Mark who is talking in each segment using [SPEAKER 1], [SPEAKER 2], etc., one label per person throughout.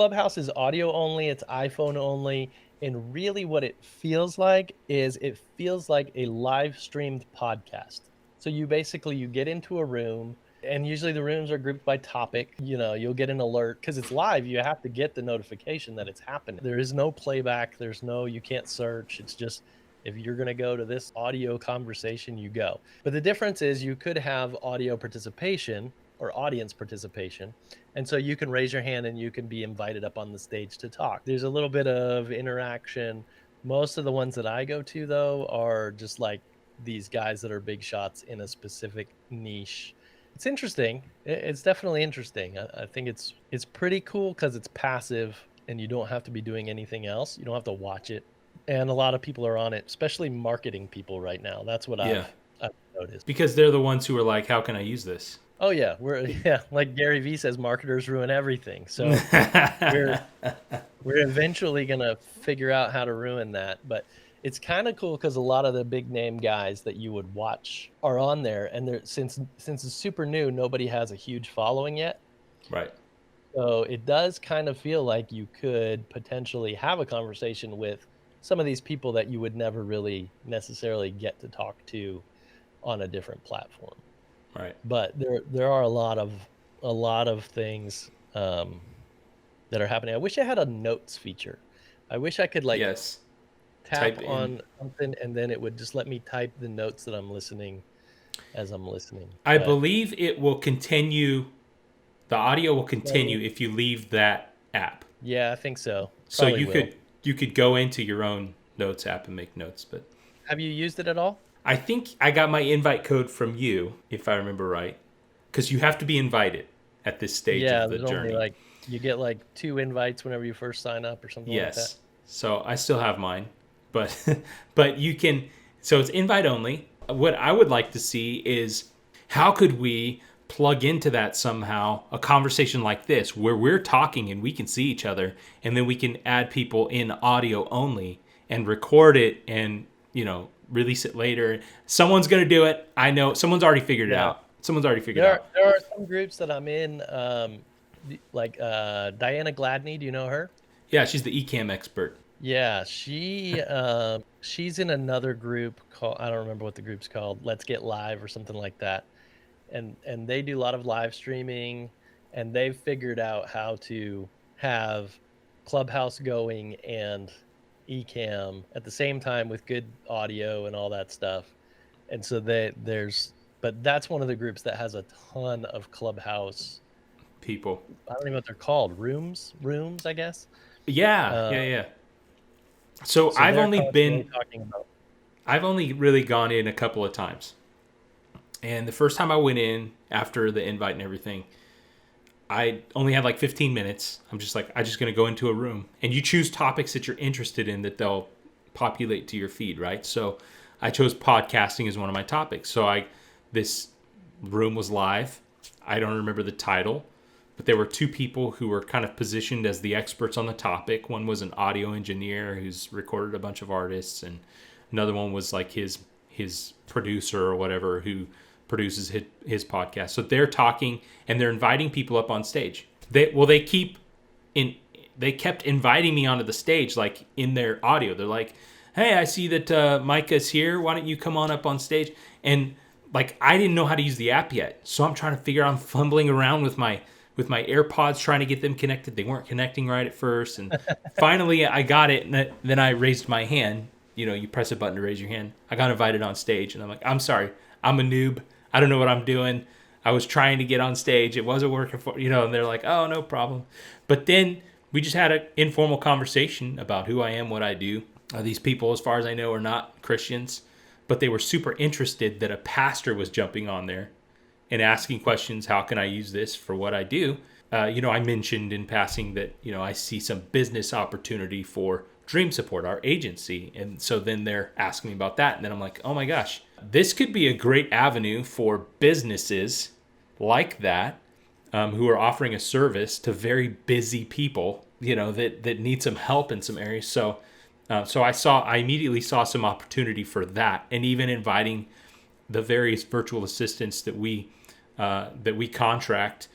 [SPEAKER 1] Clubhouse is audio only, it's iPhone only, and really what it feels like is it feels like a live streamed podcast. So you get into a room, and usually the rooms are grouped by topic. You'll get an alert because it's live. You have to get the notification that it's happening. There is no playback. You can't search. It's just, if you're going to go to this audio conversation, you go. But the difference is you could have audio participation or audience participation. And so you can raise your hand and you can be invited up on the stage to talk. There's a little bit of interaction. Most of the ones that I go to, though, are just like these guys that are big shots in a specific niche. It's interesting. It's definitely interesting. I think it's pretty cool because it's passive and you don't have to be doing anything else. You don't have to watch it. And a lot of people are on it, especially marketing people right now. That's what I've noticed.
[SPEAKER 2] Because they're the ones who are like, how can I use this?
[SPEAKER 1] Oh yeah, like Gary Vee says, marketers ruin everything. So we're eventually gonna figure out how to ruin that. But it's kind of cool because a lot of the big name guys that you would watch are on there, and since it's super new, nobody has a huge following yet.
[SPEAKER 2] Right.
[SPEAKER 1] So it does kind of feel like you could potentially have a conversation with some of these people that you would never really necessarily get to talk to on a different platform.
[SPEAKER 2] Right.
[SPEAKER 1] But there are a lot of things that are happening. I wish I had a notes feature. I wish I could tap on something and then it would just let me type the notes that I'm listening as I'm listening.
[SPEAKER 2] I believe it will continue. The audio will continue if you leave that app.
[SPEAKER 1] Yeah, I think so.
[SPEAKER 2] So you could go into your own notes app and make notes. But
[SPEAKER 1] have you used it at all?
[SPEAKER 2] I think I got my invite code from you, if I remember right, because you have to be invited at this stage of the journey.
[SPEAKER 1] Only you get 2 invites whenever you first sign up or something like that.
[SPEAKER 2] Yes. So I still have mine, but you can. So it's invite only. What I would like to see is how could we plug into that somehow, a conversation like this where we're talking and we can see each other, and then we can add people in audio only and record it and release it later. Someone's going to do it. I know someone's already figured it out. There
[SPEAKER 1] are some groups that I'm in, like Diana Gladney. Do you know her?
[SPEAKER 2] Yeah, she's the Ecamm expert.
[SPEAKER 1] Yeah, she's in another group called, I don't remember what the group's called, Let's Get Live or something like that. And they do a lot of live streaming, and they've figured out how to have Clubhouse going and Ecamm at the same time with good audio and all that stuff. And so but that's one of the groups that has a ton of Clubhouse
[SPEAKER 2] people.
[SPEAKER 1] I don't even know what they're called. Rooms, I guess.
[SPEAKER 2] Yeah. So I've only really gone in a couple of times. And the first time I went in after the invite and everything, I only had 15 minutes. I'm just going to go into a room, and you choose topics that you're interested in that they'll populate to your feed, right? So I chose podcasting as one of my topics. So this room was live. I don't remember the title, but there were 2 people who were kind of positioned as the experts on the topic. One was an audio engineer who's recorded a bunch of artists, and another one was his producer or whatever who produces his podcast. So they're talking and they're inviting people up on stage. They kept inviting me onto the stage, in their audio. They're like, "Hey, I see that Micah's here. Why don't you come on up on stage?" And I didn't know how to use the app yet, so I'm trying to figure out. I'm fumbling around with my AirPods trying to get them connected. They weren't connecting right at first, and finally I got it. And then I raised my hand. You press a button to raise your hand. I got invited on stage, and I'm like, "I'm sorry, I'm a noob. I don't know what I'm doing. I was trying to get on stage. It wasn't working for." And they're like, "Oh, no problem." But then we just had an informal conversation about who I am, what I do. These people, as far as I know, are not Christians, but they were super interested that a pastor was jumping on there and asking questions. How can I use this for what I do? I mentioned in passing that, I see some business opportunity for Dream Support, our agency. And so then they're asking me about that. And then I'm like, oh my gosh, this could be a great avenue for businesses like that, who are offering a service to very busy people, that need some help in some areas. So I immediately saw some opportunity for that, and even inviting the various virtual assistants that we contract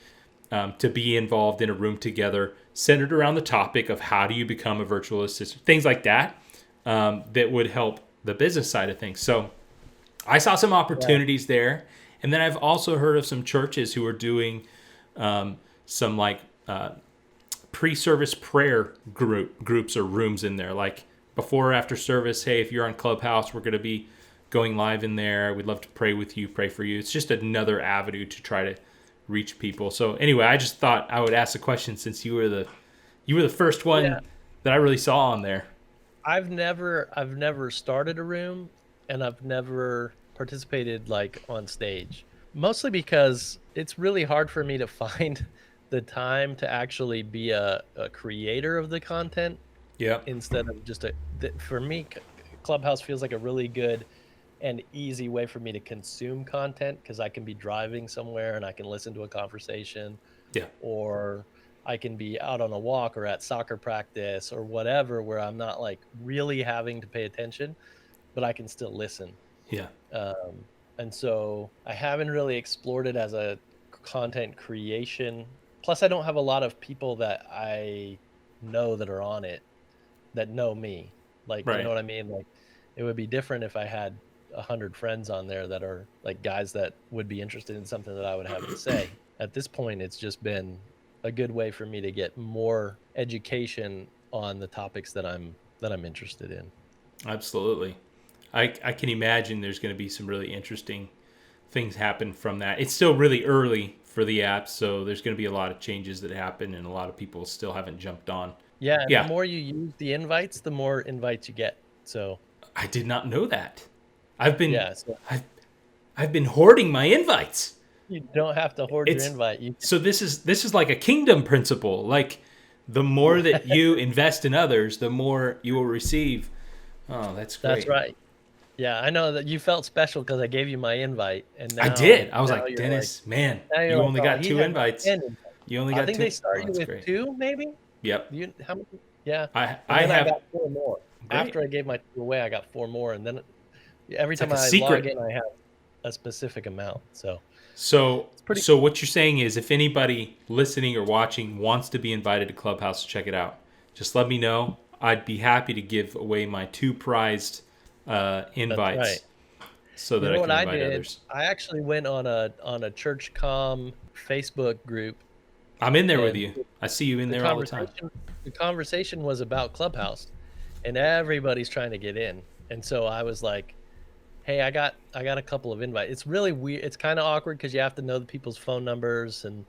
[SPEAKER 2] to be involved in a room together centered around the topic of how do you become a virtual assistant, things like that, that would help the business side of things. So I saw some
[SPEAKER 1] Right.
[SPEAKER 2] opportunities there. And then I've also heard of some churches who are doing some like pre-service prayer groups or rooms in there, like before or after service. Hey, if you're on Clubhouse, we're going to be going live in there. We'd love to pray with you, pray for you. It's just another avenue to try to reach people. So anyway, I just thought I would ask a question since you were the first
[SPEAKER 1] Yeah.
[SPEAKER 2] one that I really saw on there.
[SPEAKER 1] I've never started a room, and I've never participated like on stage. Mostly because it's really hard for me to find the time to actually be a creator of the content
[SPEAKER 2] Yep.
[SPEAKER 1] instead of just for me, Clubhouse feels like a really good and easy way for me to consume content because I can be driving somewhere and I can listen to a conversation,
[SPEAKER 2] Yeah.
[SPEAKER 1] or I can be out on a walk or at soccer practice or whatever, where I'm not like really having to pay attention, but I can still listen.
[SPEAKER 2] Yeah.
[SPEAKER 1] And so I haven't really explored it as a content creation. Plus, I don't have a lot of people that I know that are on it that know me. Like, you know
[SPEAKER 2] Right.
[SPEAKER 1] what I mean? Like, it would be different if I had 100 friends on there that are like guys that would be interested in something that I would have to say. At this point, it's just been a good way for me to get more education on the topics that I'm interested in.
[SPEAKER 2] Absolutely. I can imagine there's going to be some really interesting things happen from that. It's still really early for the app, so there's going to be a lot of changes that happen, and a lot of people still haven't jumped on.
[SPEAKER 1] Yeah, and the
[SPEAKER 2] Yeah,
[SPEAKER 1] more you use the invites, the more invites you get. So,
[SPEAKER 2] I did not know that. I've been
[SPEAKER 1] yeah, so
[SPEAKER 2] I've, I've been hoarding my invites.
[SPEAKER 1] you don't have to hoard your
[SPEAKER 2] It's
[SPEAKER 1] invite. You
[SPEAKER 2] so this is like a kingdom principle. Like the more that you invest in others, the more you will receive. Oh, that's
[SPEAKER 1] That's
[SPEAKER 2] great.
[SPEAKER 1] right. Yeah, I know that you felt special because I gave you my invite, and
[SPEAKER 2] I
[SPEAKER 1] now
[SPEAKER 2] did. I was
[SPEAKER 1] now
[SPEAKER 2] like,
[SPEAKER 1] you're like
[SPEAKER 2] Dennis, man,
[SPEAKER 1] now you're
[SPEAKER 2] you
[SPEAKER 1] like,
[SPEAKER 2] only
[SPEAKER 1] oh,
[SPEAKER 2] got
[SPEAKER 1] he
[SPEAKER 2] two
[SPEAKER 1] has like
[SPEAKER 2] invites.
[SPEAKER 1] 10 invites.
[SPEAKER 2] You only
[SPEAKER 1] I
[SPEAKER 2] got
[SPEAKER 1] think they
[SPEAKER 2] two.
[SPEAKER 1] start
[SPEAKER 2] Oh,
[SPEAKER 1] you
[SPEAKER 2] that's
[SPEAKER 1] with
[SPEAKER 2] great.
[SPEAKER 1] two, maybe.
[SPEAKER 2] Yep.
[SPEAKER 1] You how many? Yeah, and
[SPEAKER 2] I
[SPEAKER 1] then I
[SPEAKER 2] have
[SPEAKER 1] got four more
[SPEAKER 2] great.
[SPEAKER 1] after I gave my two away. I got four more, and then every
[SPEAKER 2] It's
[SPEAKER 1] time
[SPEAKER 2] like a
[SPEAKER 1] I log
[SPEAKER 2] secret.
[SPEAKER 1] in, I have a specific amount. So
[SPEAKER 2] So
[SPEAKER 1] it's pretty
[SPEAKER 2] so
[SPEAKER 1] cool.
[SPEAKER 2] what you're saying is if anybody listening or watching wants to be invited to Clubhouse to check it out, just let me know. I'd be happy to give away my two prized
[SPEAKER 1] That's right.
[SPEAKER 2] invites so
[SPEAKER 1] You
[SPEAKER 2] that
[SPEAKER 1] know
[SPEAKER 2] I
[SPEAKER 1] what
[SPEAKER 2] can
[SPEAKER 1] I
[SPEAKER 2] invite
[SPEAKER 1] did?
[SPEAKER 2] others.
[SPEAKER 1] I actually went on a church comm Facebook group,
[SPEAKER 2] I'm in there with
[SPEAKER 1] and
[SPEAKER 2] you. I see you in
[SPEAKER 1] the
[SPEAKER 2] there all the time.
[SPEAKER 1] conversation the conversation was about Clubhouse, and everybody's trying to get in. And so I was like, "Hey, I got a couple of invites." It's really weird. It's kind of awkward because you have to know the people's phone numbers and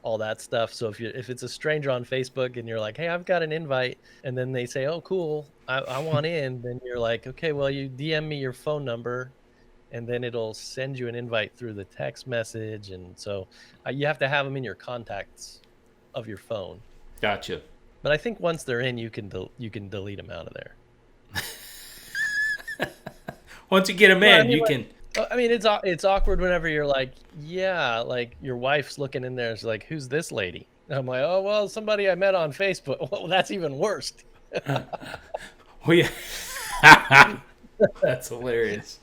[SPEAKER 1] all that stuff. So if it's a stranger on Facebook and you're like, "Hey, I've got an invite," and then they say, "Oh, cool, I want in," then you're like, "Okay, well, you DM me your phone number." And then it'll send you an invite through the text message, and so you have to have them in your contacts of your phone.
[SPEAKER 2] Gotcha.
[SPEAKER 1] But I think once they're in, you can delete them out of there.
[SPEAKER 2] Once you get them
[SPEAKER 1] Well, I
[SPEAKER 2] in,
[SPEAKER 1] mean,
[SPEAKER 2] you
[SPEAKER 1] like,
[SPEAKER 2] can.
[SPEAKER 1] it's awkward whenever you're like, yeah, like your wife's looking in there. It's like, who's this lady? And I'm like, oh well, somebody I met on Facebook. Well, that's even worse.
[SPEAKER 2] Well, yeah. That's hilarious.